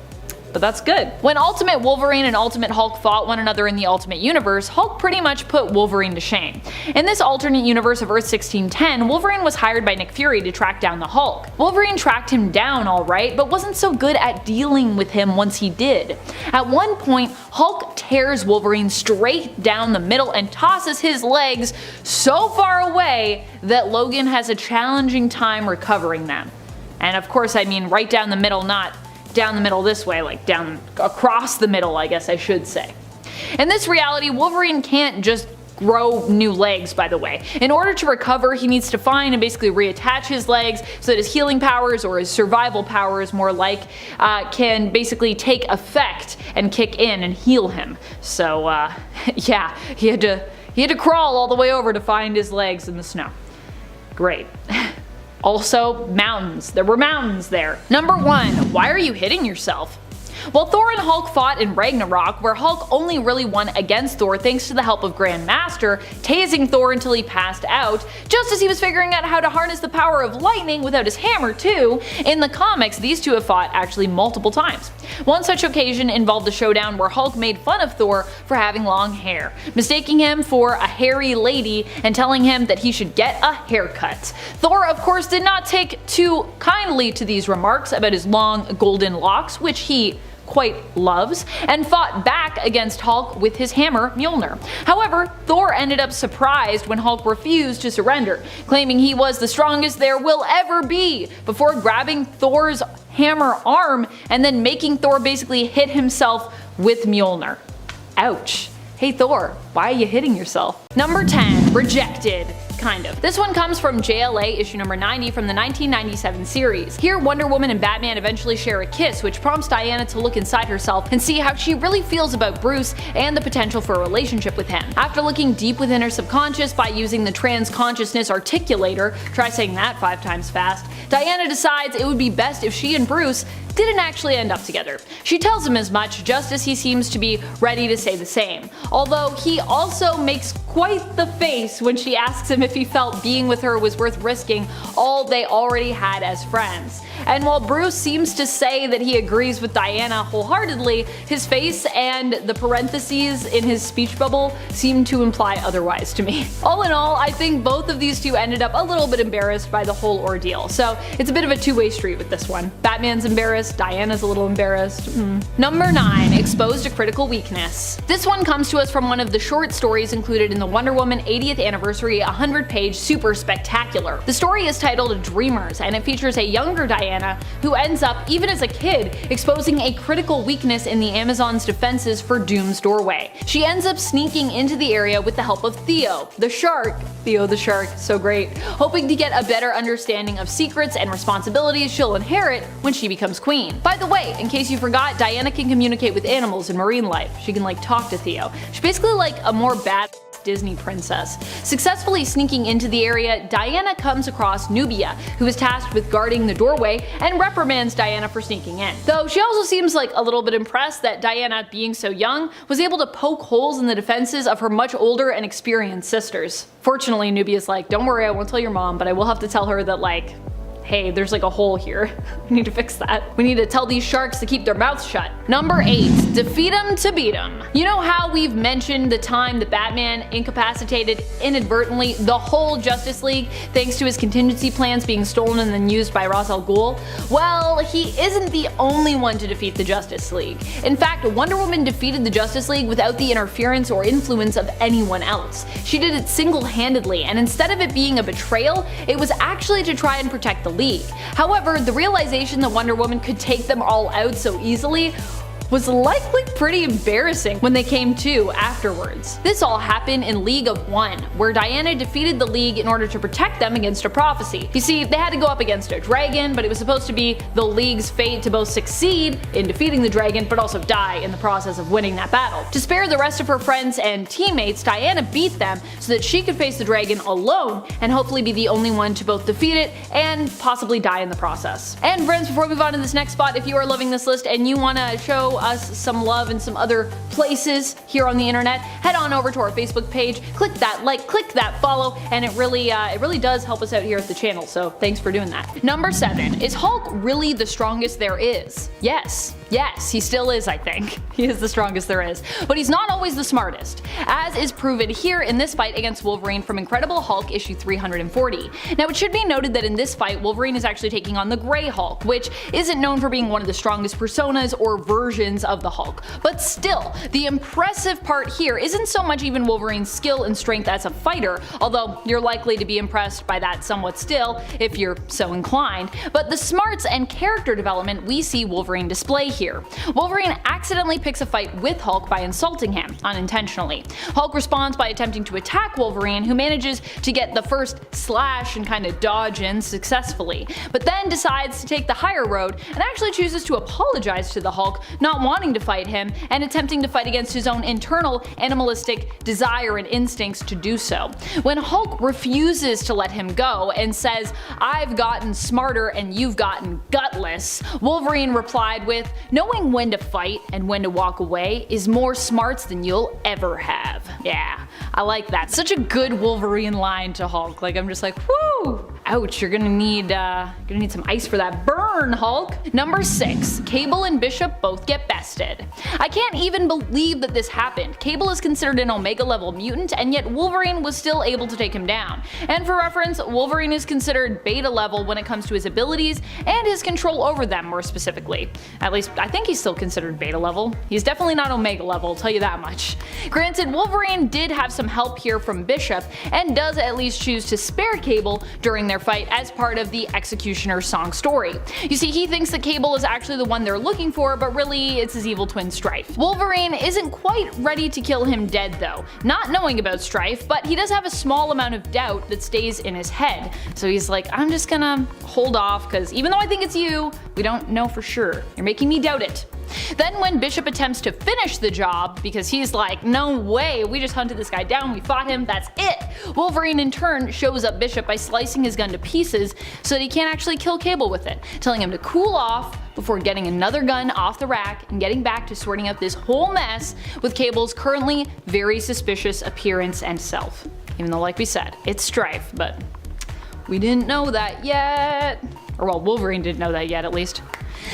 but that's good. When Ultimate Wolverine and Ultimate Hulk fought one another in the Ultimate Universe, Hulk pretty much put Wolverine to shame. In this alternate universe of Earth 1610, Wolverine was hired by Nick Fury to track down the Hulk. Wolverine tracked him down alright, but wasn't so good at dealing with him once he did. At one point, Hulk tears Wolverine straight down the middle and tosses his legs so far away that Logan has a challenging time recovering them. And of course I mean right down the middle, not down the middle this way, down across the middle, I guess I should say. In this reality, Wolverine can't just grow new legs, by the way. In order to recover, he needs to find and basically reattach his legs so that his healing powers, or his survival powers more like, can basically take effect and kick in and heal him. So yeah, he had to crawl all the way over to find his legs in the snow. Great. Also, mountains. There were mountains there. Number 1. Why are you hitting yourself? Well, Thor and Hulk fought in Ragnarok, where Hulk only really won against Thor thanks to the help of Grandmaster, tasing Thor until he passed out, just as he was figuring out how to harness the power of lightning without his hammer too. In the comics, these two have fought actually multiple times. One such occasion involved a showdown where Hulk made fun of Thor for having long hair, mistaking him for a hairy lady and telling him that he should get a haircut. Thor, of course, did not take too kindly to these remarks about his long golden locks, which he quite loves, and fought back against Hulk with his hammer Mjolnir. However, Thor ended up surprised when Hulk refused to surrender, claiming he was the strongest there will ever be, before grabbing Thor's hammer arm and then making Thor basically hit himself with Mjolnir. Ouch. Hey Thor, why are you hitting yourself? Number 10. Rejected. Kind of. This one comes from JLA issue number 90 from the 1997 series. Here, Wonder Woman and Batman eventually share a kiss, which prompts Diana to look inside herself and see how she really feels about Bruce and the potential for a relationship with him. After looking deep within her subconscious by using the trans-consciousness articulator, try saying that 5 times fast, Diana decides it would be best if she and Bruce didn't actually end up together. She tells him as much, just as he seems to be ready to say the same. Although he also makes quite the face when she asks him if he felt being with her was worth risking all they already had as friends. And while Bruce seems to say that he agrees with Diana wholeheartedly, his face and the parentheses in his speech bubble seem to imply otherwise to me. All in all, I think both of these two ended up a little bit embarrassed by the whole ordeal, so it's a bit of a two-way street with this one. Batman's embarrassed, Diana's a little embarrassed. Number 9. Exposed to critical weakness. This one comes to us from one of the short stories included in the Wonder Woman 80th Anniversary 100-page super spectacular. The story is titled Dreamers, and it features a younger Diana who ends up, even as a kid, exposing a critical weakness in the Amazon's defenses for Doom's doorway. She ends up sneaking into the area with the help of Theo the shark, so great, hoping to get a better understanding of secrets and responsibilities she'll inherit when she becomes queen. By the way, in case you forgot, Diana can communicate with animals in marine life. She can talk to Theo. She's basically like a more bad Disney princess. Successfully sneaking into the area, Diana comes across Nubia, who is tasked with guarding the doorway, and reprimands Diana for sneaking in. Though she also seems a little bit impressed that Diana, being so young, was able to poke holes in the defenses of her much older and experienced sisters. Fortunately, Nubia's don't worry, I won't tell your mom, but I will have to tell her that hey, there's a hole here. We need to fix that. We need to tell these sharks to keep their mouths shut. Number 8. Defeat 'em to beat 'em. You know how we've mentioned the time that Batman incapacitated inadvertently the whole Justice League thanks to his contingency plans being stolen and then used by Ra's al Ghul? Well, he isn't the only one to defeat the Justice League. In fact, Wonder Woman defeated the Justice League without the interference or influence of anyone else. She did it single-handedly, and instead of it being a betrayal, it was actually to try and protect the League. However, the realization that Wonder Woman could take them all out so easily was likely pretty embarrassing when they came to afterwards. This all happened in League of One, where Diana defeated the League in order to protect them against a prophecy. You see, they had to go up against a dragon, but it was supposed to be the League's fate to both succeed in defeating the dragon, but also die in the process of winning that battle. To spare the rest of her friends and teammates, Diana beat them so that she could face the dragon alone and hopefully be the only one to both defeat it and possibly die in the process. And friends, before we move on to this next spot, if you are loving this list and you want to show us some love in some other places here on the internet, head on over to our Facebook page, click that like, click that follow, and it really does help us out here at the channel, so thanks for doing that. Number 7. Is Hulk really the strongest there is? Yes, he still is, I think. He is the strongest there is. But he's not always the smartest, as is proven here in this fight against Wolverine from Incredible Hulk issue 340. Now it should be noted that in this fight, Wolverine is actually taking on the Grey Hulk, which isn't known for being one of the strongest personas or versions origins of the Hulk. But still, the impressive part here isn't so much even Wolverine's skill and strength as a fighter, although you're likely to be impressed by that somewhat still if you're so inclined, but the smarts and character development we see Wolverine display here. Wolverine accidentally picks a fight with Hulk by insulting him, unintentionally. Hulk responds by attempting to attack Wolverine, who manages to get the first slash and kind of dodge in successfully, but then decides to take the higher road and actually chooses to apologize to the Hulk, not wanting to fight him and attempting to fight against his own internal animalistic desire and instincts to do so. When Hulk refuses to let him go and says, "I've gotten smarter and you've gotten gutless," Wolverine replied with, "Knowing when to fight and when to walk away is more smarts than you'll ever have." Yeah, I like that. Such a good Wolverine line to Hulk. Like, I'm just like, whoo! Ouch, you're gonna need some ice for that burn, Hulk. Number 6, Cable and Bishop both get bested. I can't even believe that this happened. Cable is considered an Omega level mutant, and yet Wolverine was still able to take him down. And for reference, Wolverine is considered beta level when it comes to his abilities and his control over them more specifically. At least I think he's still considered beta level. He's definitely not Omega level, I'll tell you that much. Granted, Wolverine did have some help here from Bishop, and does at least choose to spare Cable during their fight as part of the Executioner song story. You see, he thinks that Cable is actually the one they're looking for, but really it's his evil twin Strife. Wolverine isn't quite ready to kill him dead though, not knowing about Strife, but he does have a small amount of doubt that stays in his head. So he's like, I'm just gonna hold off, because even though I think it's you, we don't know for sure. You're making me doubt it. Then when Bishop attempts to finish the job, because he's like, no way, we just hunted this guy down, we fought him, that's it, Wolverine in turn shows up Bishop by slicing his gun to pieces so that he can't actually kill Cable with it, telling him to cool off before getting another gun off the rack and getting back to sorting out this whole mess with Cable's currently very suspicious appearance and self. Even though, like we said, it's Strife, but we didn't know that yet. Or well, Wolverine didn't know that yet, at least.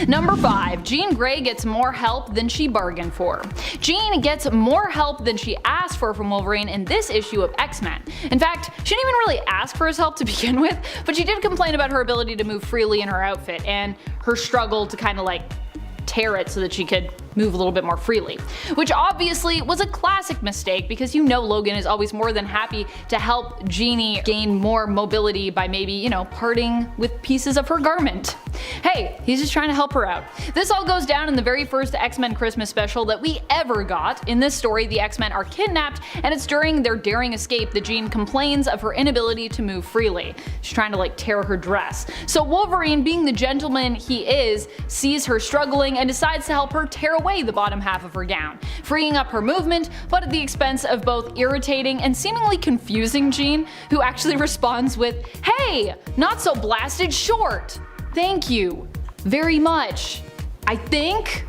Number 5, Jean Grey gets more help than she bargained for. Jean gets more help than she asked for from Wolverine in this issue of X-Men. In fact, she didn't even really ask for his help to begin with, but she did complain about her ability to move freely in her outfit and her struggle to kind of like tear it so that she could move a little bit more freely. Which obviously was a classic mistake, because you know Logan is always more than happy to help Jeannie gain more mobility by maybe, you know, parting with pieces of her garment. Hey, he's just trying to help her out. This all goes down in the very first X-Men Christmas special that we ever got. In this story, the X-Men are kidnapped, and it's during their daring escape that Jean complains of her inability to move freely. She's trying to like tear her dress. So Wolverine, being the gentleman he is, sees her struggling and decides to help her tear away the bottom half of her gown, freeing up her movement, but at the expense of both irritating and seemingly confusing Jean, who actually responds with, "Hey, not so blasted short. Thank you very much. I think."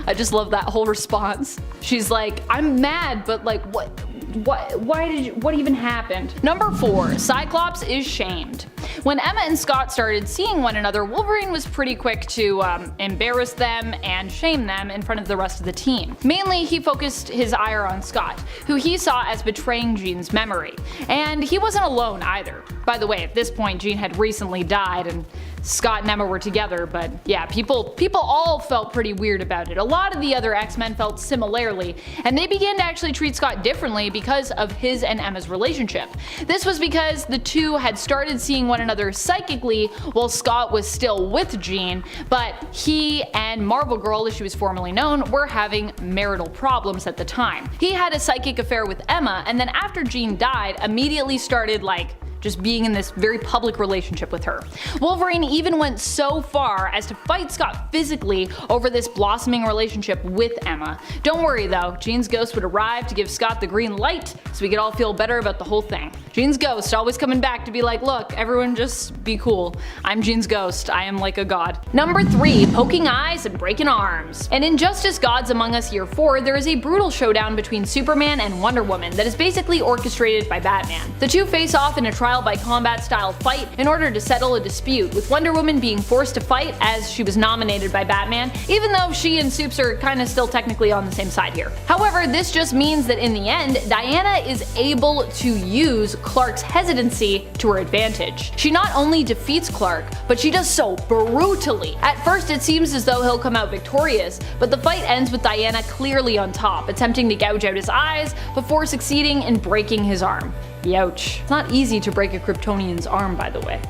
I just love that whole response. She's like, I'm mad, but like what even happened? Number 4, Cyclops is shamed. When Emma and Scott started seeing one another, Wolverine was pretty quick to embarrass them and shame them in front of the rest of the team. Mainly, he focused his ire on Scott, who he saw as betraying Jean's memory. And he wasn't alone either. By the way, at this point, Jean had recently died and Scott and Emma were together, but yeah, people all felt pretty weird about it. A lot of the other X-Men felt similarly, and they began to actually treat Scott differently because of his and Emma's relationship. This was because the two had started seeing one another psychically while Scott was still with Jean, but he and Marvel Girl, as she was formerly known, were having marital problems at the time. He had a psychic affair with Emma, and then after Jean died, immediately started like just being in this very public relationship with her. Wolverine even went so far as to fight Scott physically over this blossoming relationship with Emma. Don't worry though, Jean's ghost would arrive to give Scott the green light so we could all feel better about the whole thing. Jean's ghost always coming back to be like, look, everyone just be cool. I'm Jean's ghost. I am like a god. Number 3, poking eyes and breaking arms. In Injustice Gods Among Us Year 4, there is a brutal showdown between Superman and Wonder Woman that is basically orchestrated by Batman. The two face off in a trial trial by combat style fight in order to settle a dispute, with Wonder Woman being forced to fight as she was nominated by Batman, even though she and Supes are kinda still technically on the same side here. However, this just means that in the end, Diana is able to use Clark's hesitancy to her advantage. She not only defeats Clark, but she does so brutally. At first it seems as though he'll come out victorious, but the fight ends with Diana clearly on top, attempting to gouge out his eyes before succeeding in breaking his arm. Youch. It's not easy to break a Kryptonian's arm, by the way.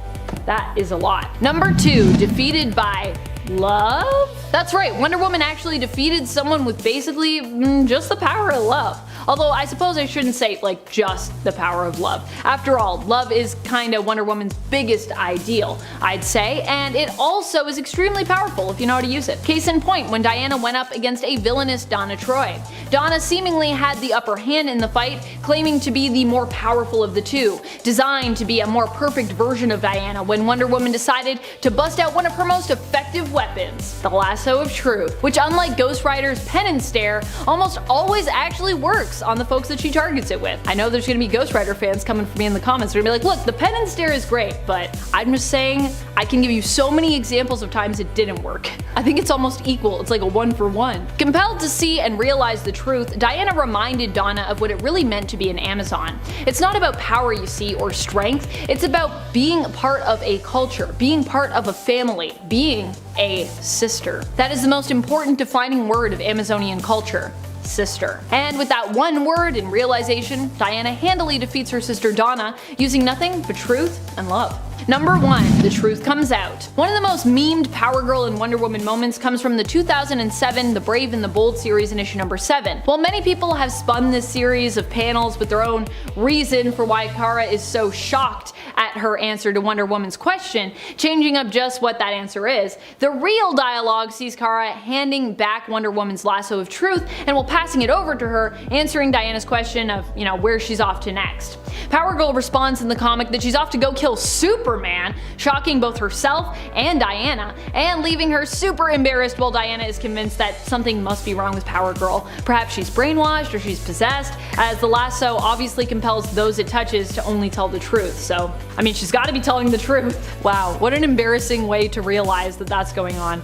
That is a lot. Number 2, defeated by love? That's right, Wonder Woman actually defeated someone with basically just the power of love. Although I suppose I shouldn't say like just the power of love. After all, love is kinda Wonder Woman's biggest ideal, I'd say, and it also is extremely powerful if you know how to use it. Case in point, when Diana went up against a villainous Donna Troy. Donna seemingly had the upper hand in the fight, claiming to be the more powerful of the two, designed to be a more perfect version of Diana when Wonder Woman decided to bust out one of her most effective weapons, the lasso of truth, which unlike Ghost Rider's pen and stare, almost always actually works on the folks that she targets it with. I know there's gonna be Ghost Rider fans coming for me in the comments. They're gonna be like, look, the pen and stare is great, but I'm just saying, I can give you so many examples of times it didn't work. I think it's almost equal, it's like a 1-for-1. Compelled to see and realize the truth, Diana reminded Donna of what it really meant to be an Amazon. It's not about power, you see, or strength, it's about being part of a culture, being part of a family, being a sister. That is the most important defining word of Amazonian culture. Sister. And with that one word and realization, Diana handily defeats her sister Donna using nothing but truth and love. Number 1, the truth comes out. One of the most memed Power Girl and Wonder Woman moments comes from the 2007 The Brave and the Bold series in issue number 7. While many people have spun this series of panels with their own reason for why Kara is so shocked at her answer to Wonder Woman's question, changing up just what that answer is, the real dialogue sees Kara handing back Wonder Woman's lasso of truth and while passing it over to her, answering Diana's question of, where she's off to next. Power Girl responds in the comic that she's off to go kill Superman, shocking both herself and Diana, and leaving her super embarrassed while Diana is convinced that something must be wrong with Power Girl. Perhaps she's brainwashed or she's possessed, as the lasso obviously compels those it touches to only tell the truth, so I mean she's gotta be telling the truth. Wow, what an embarrassing way to realize that that's going on.